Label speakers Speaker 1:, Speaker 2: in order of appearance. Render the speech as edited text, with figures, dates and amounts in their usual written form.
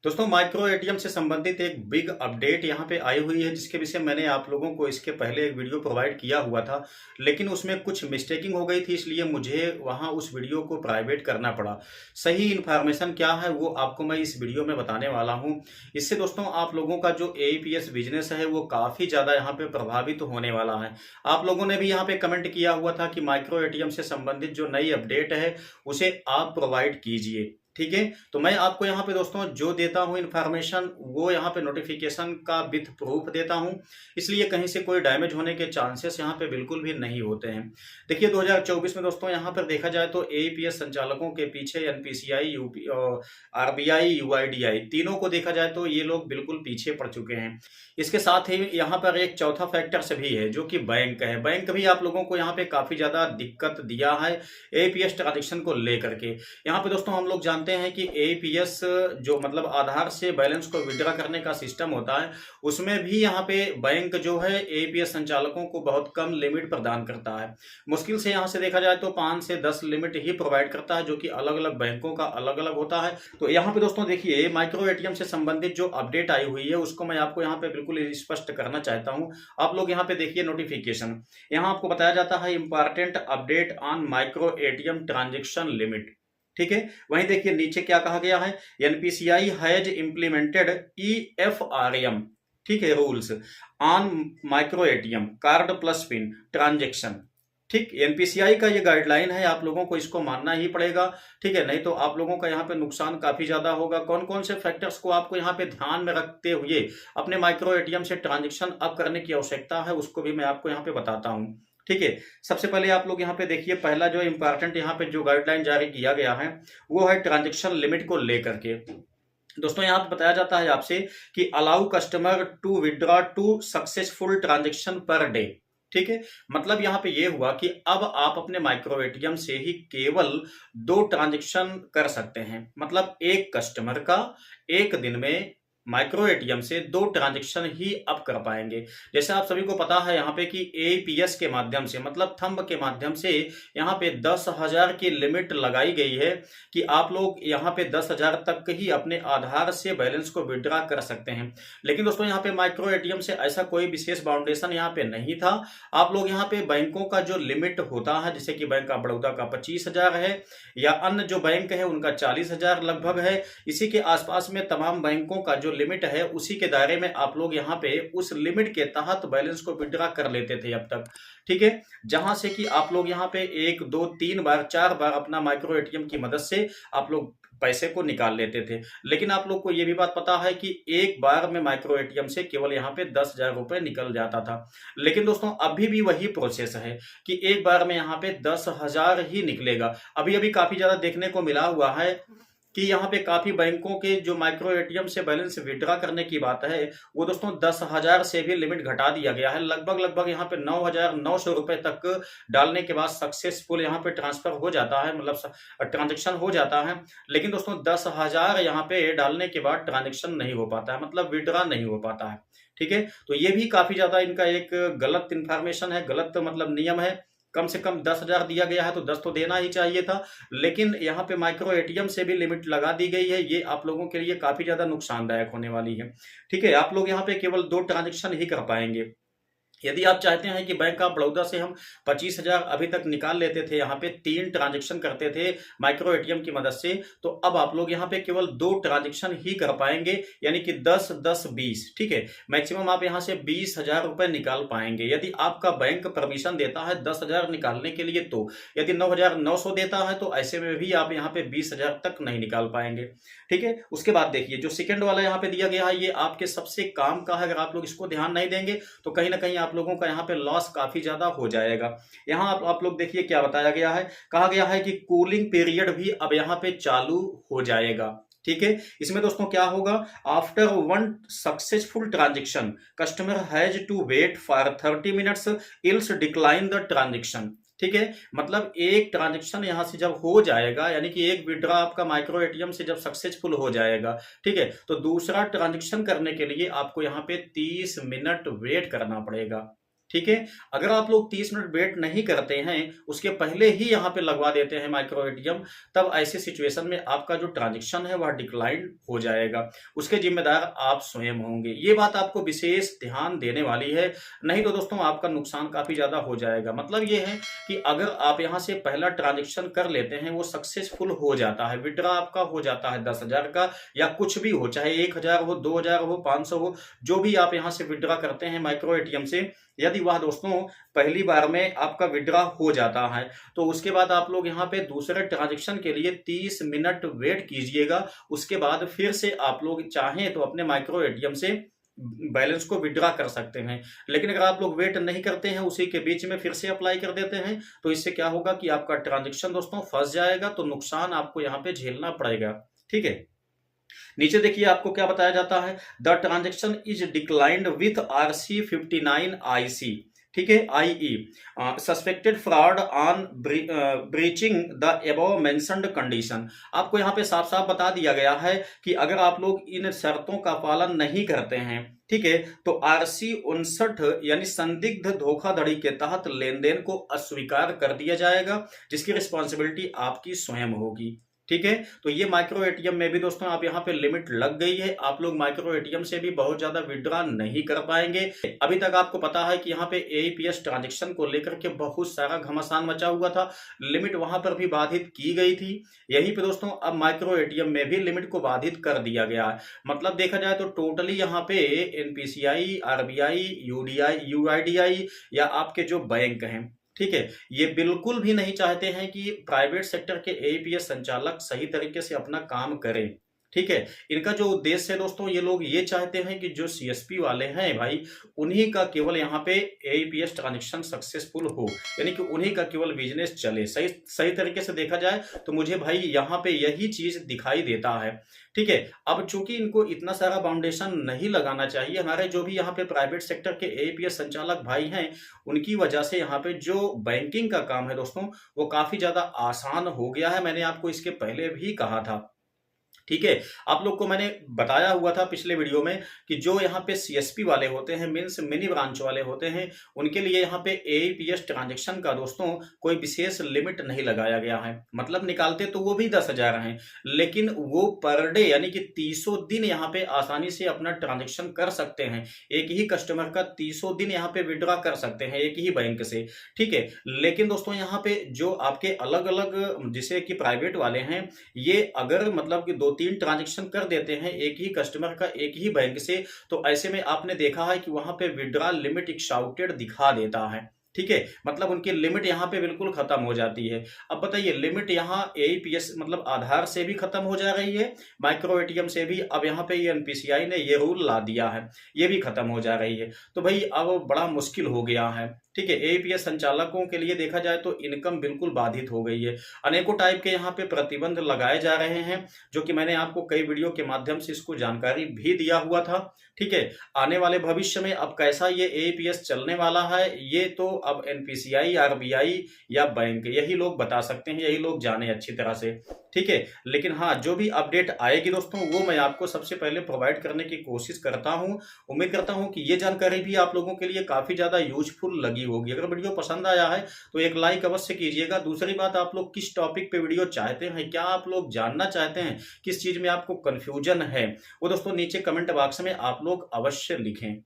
Speaker 1: दोस्तों micro ATM से संबंधित एक बिग अपडेट यहाँ पे आई हुई है, जिसके विषय मैंने आप लोगों को इसके पहले एक वीडियो प्रोवाइड किया हुआ था। लेकिन उसमें कुछ मिस्टेकिंग हो गई थी, इसलिए मुझे वहाँ उस वीडियो को प्राइवेट करना पड़ा। सही इन्फॉर्मेशन क्या है वो आपको मैं इस वीडियो में बताने वाला हूँ। इससे दोस्तों आप लोगों का जो एईपीएस बिजनेस है वो काफ़ी ज़्यादा यहाँ पे प्रभावित होने वाला है। आप लोगों ने भी यहाँ पे कमेंट किया हुआ था कि माइक्रो एटीएम से संबंधित जो नई अपडेट है उसे आप प्रोवाइड कीजिए। ठीक है, तो मैं आपको यहाँ पे दोस्तों जो देता हूँ इन्फॉर्मेशन वो यहाँ पे नोटिफिकेशन का विथ प्रूफ देता हूँ, इसलिए कहीं से कोई डैमेज होने के चांसेस यहाँ पे बिल्कुल भी नहीं होते हैं। देखिए 2024 में दोस्तों यहाँ पर देखा जाए तो एईपीएस संचालकों के पीछे एनपीसीआई, यूपी, आरबीआई, यूआईडीआई तीनों को देखा जाए तो ये लोग बिल्कुल पीछे पड़ चुके हैं। इसके साथ ही यहाँ पर एक चौथा फैक्टर्स भी है जो कि बैंक है। बैंक भी आप लोगों को यहाँ पे काफी ज्यादा दिक्कत दिया है एईपीएस ट्रांजेक्शन को लेकर के। यहाँ पे दोस्तों हम लोग जानते हैं कि एईपीएस जो मतलब आधार से बैलेंस को विड्रॉ करने का सिस्टम होता है, उसमें भी यहाँ पे बैंक जो है एईपीएस संचालकों को बहुत कम लिमिट प्रदान करता है। मुश्किल से यहाँ से देखा जाए तो 5 से 10 लिमिट ही प्रोवाइड करता है, जो कि अलग अलग बैंकों का अलग अलग होता है। तो यहाँ पे दोस्तों देखिए माइक्रो एटीएम से संबंधित जो अपडेट आई हुई है उसको मैं आपको यहाँ पे बिल्कुल स्पष्ट करना चाहता हूँ। आप लोग यहाँ पे देखिए नोटिफिकेशन, यहाँ आपको बताया जाता है important update on micro ATM transaction limit. ठीक है, वहीं देखिए नीचे क्या कहा गया है, एनपीसीआई हैज इंप्लीमेंटेड ईएफआरएम, ठीक है, rules on micro ATM card plus pin transaction. ठीक, एनपीसीआई का ये गाइडलाइन है, आप लोगों को इसको मानना ही पड़ेगा। ठीक है, नहीं तो आप लोगों का यहाँ पे नुकसान काफी ज्यादा होगा। कौन कौन से फैक्टर्स को आपको यहाँ पे ध्यान में रखते हुए अपने माइक्रो एटीएम से ट्रांजेक्शन अप करने की आवश्यकता है उसको भी मैं आपको यहाँ पे बताता हूँ। ठीक है, सबसे पहले आप लोग यहाँ पे देखिए, पहला जो इंपॉर्टेंट यहाँ पे जो गाइडलाइन जारी किया गया है वो है ट्रांजेक्शन लिमिट को लेकर के। दोस्तों यहाँ पे बताया जाता है आपसे कि allow customer to withdraw two successful transaction per day. ठीक है, मतलब यहाँ पे ये हुआ कि अब आप अपने माइक्रो एटीएम से ही केवल 2 ट्रांजेक्शन कर सकते हैं। मतलब एक कस्टमर का एक दिन में माइक्रो एटीएम से 2 ट्रांजेक्शन ही अब कर पाएंगे। जैसे आप सभी को पता है यहाँ पे कि एईपीएस के माध्यम से मतलब थंब के माध्यम से यहाँ पे 10,000 की लिमिट लगाई गई है कि आप लोग यहाँ पे 10,000 तक ही अपने आधार से बैलेंस को विड्रॉ कर सकते हैं। लेकिन दोस्तों यहाँ पे माइक्रो एटीएम से ऐसा कोई विशेष बाउंडेशन यहाँ पे नहीं था। आप लोग यहाँ पे बैंकों का जो लिमिट होता है, जैसे कि बैंक ऑफ बड़ौदा का 25,000 है या अन्य जो बैंक है उनका 40,000 लगभग है, इसी के आसपास में तमाम बैंकों का जो लिमिट है उसी के दायरे में आप लोग यहाँ पे उस लिमिट के तहत बैलेंस को विड्रॉ कर लेते थे अब तक। ठीक है, जहां से कि आप लोग यहाँ पे 1 2 3 बार 4 बार अपना माइक्रो एटीएम की मदद से आप लोग पैसे को निकाल लेते थे। लेकिन आप लोग को यह भी बात पता है कि एक बार में माइक्रो एटीएम से केवल यहाँ पे 10,000 रुपए निकल जाता था। लेकिन दोस्तों अभी भी वही प्रोसेस है कि एक बार में यहाँ पे 10,000 ही निकलेगा। अभी अभी काफी ज्यादा देखने को मिला हुआ है कि यहाँ पे काफी बैंकों के जो माइक्रो एटीएम से बैलेंस विड्रॉ करने की बात है वो दोस्तों 10,000 से भी लिमिट घटा दिया गया है। लगभग लगभग यहाँ पे 9,900 रुपए तक डालने के बाद सक्सेसफुल यहाँ पे ट्रांसफर हो जाता है, मतलब ट्रांजेक्शन हो जाता है। लेकिन दोस्तों 10,000 यहाँ पे डालने के बाद ट्रांजेक्शन नहीं हो पाता है, मतलब विड्रॉ नहीं हो पाता है। ठीक है, तो ये भी काफी ज्यादा इनका एक गलत इंफॉर्मेशन है, गलत मतलब नियम है। कम से कम 10,000 दिया गया है तो 10 तो देना ही चाहिए था। लेकिन यहाँ पे माइक्रो एटीएम से भी लिमिट लगा दी गई है, ये आप लोगों के लिए काफी ज्यादा नुकसानदायक होने वाली है। ठीक है, आप लोग यहाँ पे केवल 2 ट्रांजेक्शन ही कर पाएंगे। यदि आप चाहते हैं कि बैंक ऑफ बड़ौदा से हम 25,000 अभी तक निकाल लेते थे, यहाँ पे 3 ट्रांजेक्शन करते थे माइक्रो एटीएम की मदद से, तो अब आप लोग यहाँ पे केवल 2 ट्रांजेक्शन ही कर पाएंगे, यानी कि 10 10 20। ठीक है, मैक्सिमम आप यहाँ से 20,000 रुपए निकाल पाएंगे यदि आपका बैंक परमिशन देता है 10,000 निकालने के लिए। तो यदि 9,900 देता है तो ऐसे में भी आप यहाँ पे 20,000 तक नहीं निकाल पाएंगे। ठीक है, उसके बाद देखिए जो सेकंड वाला यहाँ पे दिया गया है ये आपके सबसे काम का है। अगर आप लोग इसको ध्यान नहीं देंगे तो कहीं ना कहीं आप लोगों का यहाँ पे लॉस काफी ज्यादा हो जाएगा। यहाँ आप लोग देखिए क्या बताया गया है, कहा गया है कि कूलिंग पीरियड भी अब यहाँ पे चालू हो जाएगा। ठीक है, इसमें दोस्तों क्या होगा, after 1 successful transaction customer has to wait for 30 minutes else decline the transaction. ठीक है, मतलब एक ट्रांजेक्शन यहां से जब हो जाएगा, यानी कि एक विड्रॉ आपका माइक्रो एटीएम से जब सक्सेसफुल हो जाएगा, ठीक है, तो दूसरा ट्रांजेक्शन करने के लिए आपको यहाँ पे 30 मिनट वेट करना पड़ेगा। ठीक है। अगर आप लोग 30 मिनट वेट नहीं करते हैं, उसके पहले ही यहाँ पे लगवा देते हैं माइक्रो एटीएम, तब ऐसे सिचुएशन में आपका जो ट्रांजेक्शन है वह डिक्लाइन हो जाएगा। उसके जिम्मेदार आप स्वयं होंगे। ये बात आपको विशेष ध्यान देने वाली है, नहीं तो दोस्तों आपका नुकसान काफी ज्यादा हो जाएगा। मतलब ये है कि अगर आप यहाँ से पहला ट्रांजेक्शन कर लेते हैं, वो सक्सेसफुल हो जाता है, विड्रॉ आपका हो जाता है 10,000 का, या कुछ भी हो, चाहे 1,000 हो, 2,000 हो, 500 हो, जो भी आप यहाँ से विड्रॉ करते हैं माइक्रो एटीएम से, यदि वह दोस्तों पहली बार में आपका विड्रॉ हो जाता है, तो उसके बाद आप लोग यहाँ पे दूसरे ट्रांजेक्शन के लिए 30 मिनट वेट कीजिएगा। उसके बाद फिर से आप लोग चाहें तो अपने माइक्रो एटीएम से बैलेंस को विड्रॉ कर सकते हैं। लेकिन अगर आप लोग वेट नहीं करते हैं, उसी के बीच में फिर से अप्लाई कर देते हैं, तो इससे क्या होगा कि आपका ट्रांजेक्शन दोस्तों फंस जाएगा, तो नुकसान आपको यहाँ पे झेलना पड़ेगा। ठीक है। नीचे देखिए आपको क्या बताया जाता है, the transaction is declined with RC59IC, ठीक है, IE suspected fraud on breaching the above mentioned condition. आपको यहाँ पे साफ साफ बता दिया गया है कि अगर आप लोग इन शर्तों का पालन नहीं करते हैं, ठीक है, तो RC59 यानी संदिग्ध धोखाधड़ी के तहत लेन देन को अस्वीकार कर दिया जाएगा, जिसकी रिस्पॉन्सिबिलिटी आपकी स्वयं होगी। ठीक है। तो ये माइक्रो एटीएम में भी दोस्तों आप यहाँ पे लिमिट लग गई है, आप लोग माइक्रो एटीएम से भी बहुत ज्यादा विड्रॉ नहीं कर पाएंगे। अभी तक आपको पता है कि यहाँ पे AEPS ट्रांजेक्शन को लेकर के बहुत सारा घमासान मचा हुआ था, लिमिट वहां पर भी बाधित की गई थी। यहीं पे दोस्तों अब माइक्रो एटीएम में भी लिमिट को बाधित कर दिया गया है। मतलब देखा जाए तो टोटली यहाँ पे NPCI, RBI, UIDI या आपके जो बैंक हैं, ठीक है, ये बिल्कुल भी नहीं चाहते हैं कि प्राइवेट सेक्टर के AEPS संचालक सही तरीके से अपना काम करें। ठीक है। इनका जो उद्देश्य है दोस्तों, ये लोग ये चाहते हैं कि जो CSP वाले हैं भाई, उन्हीं का केवल यहाँ पे AEPS ट्रांजेक्शन सक्सेसफुल हो, यानी कि उन्हीं का केवल बिजनेस चले। सही सही तरीके से देखा जाए तो मुझे भाई यहाँ पे यही चीज दिखाई देता है। ठीक है। अब चूंकि इनको इतना सारा फाउंडेशन नहीं लगाना चाहिए, हमारे जो भी यहाँ पे प्राइवेट सेक्टर के AEPS संचालक भाई हैं, उनकी वजह से यहाँ पे जो बैंकिंग का काम है दोस्तों, वो काफी ज्यादा आसान हो गया है। मैंने आपको इसके पहले भी कहा था। ठीक है। आप लोग को मैंने बताया हुआ था पिछले वीडियो में कि जो यहाँ पे CSP वाले होते हैं, मीन्स मिनी ब्रांच वाले होते हैं, उनके लिए यहाँ पे AEPS ट्रांजेक्शन का दोस्तों कोई विशेष लिमिट नहीं लगाया गया है। मतलब निकालते तो वो भी 10,000 हैं, लेकिन वो पर डे यानी कि 30 दिन यहाँ पे आसानी से अपना ट्रांजेक्शन कर सकते हैं। एक ही कस्टमर का 30 दिन यहाँ पे विड्रॉ कर सकते हैं एक ही बैंक से। ठीक है। लेकिन दोस्तों यहाँ पे जो आपके अलग अलग जिसे कि प्राइवेट वाले हैं, ये अगर मतलब कि 2-3 ट्रांजेक्शन कर देते हैं एक ही कस्टमर का एक ही बैंक से, तो ऐसे में आपने देखा है कि वहां पे विड्रॉ लिमिट एक्साउटेड दिखा देता है। ठीक है। मतलब उनकी लिमिट यहाँ पे बिल्कुल खत्म हो जाती है। अब बताइए, लिमिट यहाँ AEPS मतलब आधार से भी खत्म हो जा रही है, माइक्रो एटीएम से भी। अब यहाँ पे ये NPCI ने ये रूल ला दिया है, ये भी खत्म हो जा रही है। तो भाई अब बड़ा मुश्किल हो गया है। ठीक है। AEPS संचालकों के लिए देखा जाए तो इनकम बिल्कुल बाधित हो गई है। अनेकों टाइप के यहाँ पे प्रतिबंध लगाए जा रहे हैं, जो कि मैंने आपको कई वीडियो के माध्यम से इसको जानकारी भी दिया हुआ था। ठीक है। आने वाले भविष्य में अब कैसा ये AEPS चलने वाला है, ये तो अब NPCI, RBI या बैंक यही लोग बता सकते हैं, यही लोग जाने अच्छी तरह से। ठीक है। लेकिन हाँ, जो भी अपडेट आएगी दोस्तों, वो मैं आपको सबसे पहले प्रोवाइड करने की कोशिश करता हूँ। उम्मीद करता हूँ कि ये जानकारी भी आप लोगों के लिए काफी ज्यादा यूजफुल लगी होगी। अगर वीडियो पसंद आया है तो एक लाइक अवश्य कीजिएगा। दूसरी बात, आप लोग किस टॉपिक पे वीडियो चाहते हैं, क्या आप लोग जानना चाहते हैं, किस चीज में आपको कंफ्यूजन है, वो दोस्तों नीचे कमेंट बॉक्स में आप लोग अवश्य लिखें।